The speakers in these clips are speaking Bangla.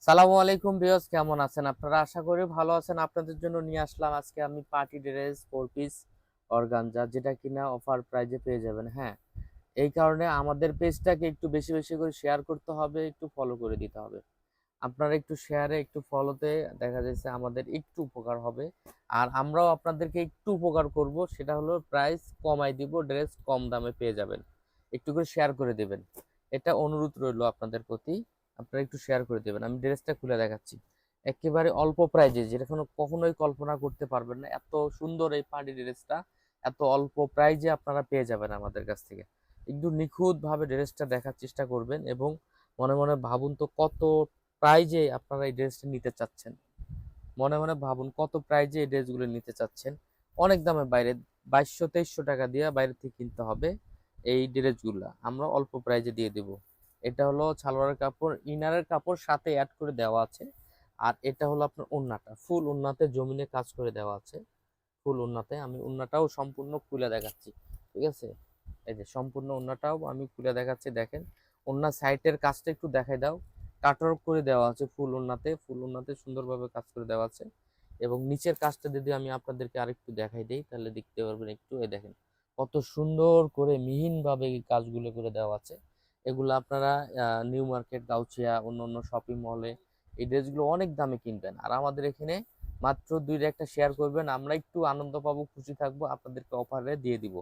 সালামু আলাইকুম ভিউয়ার্স, কেমন আছেন আপনারা? আশা করি ভালো আছেন। আপনাদের জন্য নিয়ে আসলাম আজকে আমি পার্টি ড্রেস 4 পিস অর্গানজা, যেটা কিনা অফার প্রাইজে পেয়ে যাবেন। হ্যাঁ, এই কারণে আমাদের পেজটাকে একটু বেশি বেশি করে শেয়ার করতে হবে, একটু ফলো করে দিতে হবে। আপনারা একটু শেয়ারে একটু ফলোতে দেখা যাচ্ছে আমাদের একটু উপকার হবে। আর আমরাও আপনাদেরকে একটু উপকার করব, সেটা হলো প্রাইস কমাই দিব, ড্রেস কম দামে পেয়ে যাবেন। একটু করে শেয়ার করে দেবেন, এটা অনুরোধ রইল আপনাদের প্রতি। আপনারা একটু শেয়ার করে দেবেন। আমি ড্রেসটা খুলে দেখাচ্ছি, একেবারে অল্প প্রাইজে, যেটা কখনোই কল্পনা করতে পারবেন না। এত সুন্দর এই পার্টি ড্রেসটা এত অল্প প্রাইজে আপনারা পেয়ে যাবেন আমাদের কাছ থেকে। একটু নিখুঁত ভাবে ড্রেসটা দেখার চেষ্টা করবেন এবং মনে মনে ভাবুন তো কত প্রাইজে আপনারা এই ড্রেসটা নিতে চাচ্ছেন। মনে মনে ভাবুন কত প্রাইজে এই ড্রেসগুলো নিতে চাচ্ছেন। অনেক দামে, বাইরে 2200-2300 টাকা দিয়ে বাইরে থেকে কিনতে হবে এই ড্রেসগুলা, আমরা অল্প প্রাইজে দিয়ে দিব। এটা হলো সালোয়ারের কাপড়, ইনারের কাপড় সাথে অ্যাড করে দেওয়া আছে। আর এটা হলো আপনার ওড়নাটা, ফুল ওড়নাতে জমিনে কাজ করে দেওয়া আছে। ফুল ওড়নাতে আমি ওড়নাটাও সম্পূর্ণ খুলে দেখাচ্ছি, ঠিক আছে? এই যে সম্পূর্ণ ওড়নাটাও আমি খুলে দেখাচ্ছি, দেখেন। ওড়নার সাইডের কাজটা একটু দেখাই দাও। কাটওয়ার্ক করে দেওয়া আছে ফুল ওড়নাতে, ফুল ওড়নাতে সুন্দরভাবে কাজ করে দেওয়া আছে। এবং নিচের কাজটা যদি আমি আপনাদেরকে আরেকটু দেখাই দেই, তাহলে দেখতে পারবেন একটু। এই দেখেন কত সুন্দর করে মিহিনভাবে এই কাজগুলো করে দেওয়া আছে। এগুলো আপনারা নিউ মার্কেট, গাউছিয়া, অন্য অন্য শপিং মলে এই ড্রেসগুলো অনেক দামে কিনবেন। আর আমাদের এখানে মাত্র 2-1টা শেয়ার করবেন, আমরা একটু আনন্দ পাবো, খুশি থাকবো, আপনাদেরকে অফারে দিয়ে দিব।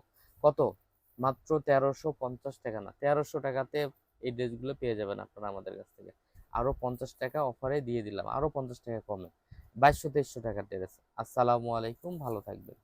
কত? মাত্র 1350 টাকা, না 1300 টাকাতে এই ড্রেসগুলো পেয়ে যাবেন আপনারা আমাদের কাছ থেকে। আরো 50 টাকা অফারে দিয়ে দিলাম, আরো 50 টাকা কমে। 2200-2300 টাকার ড্রেস। আসসালামু আলাইকুম, ভালো থাকবেন।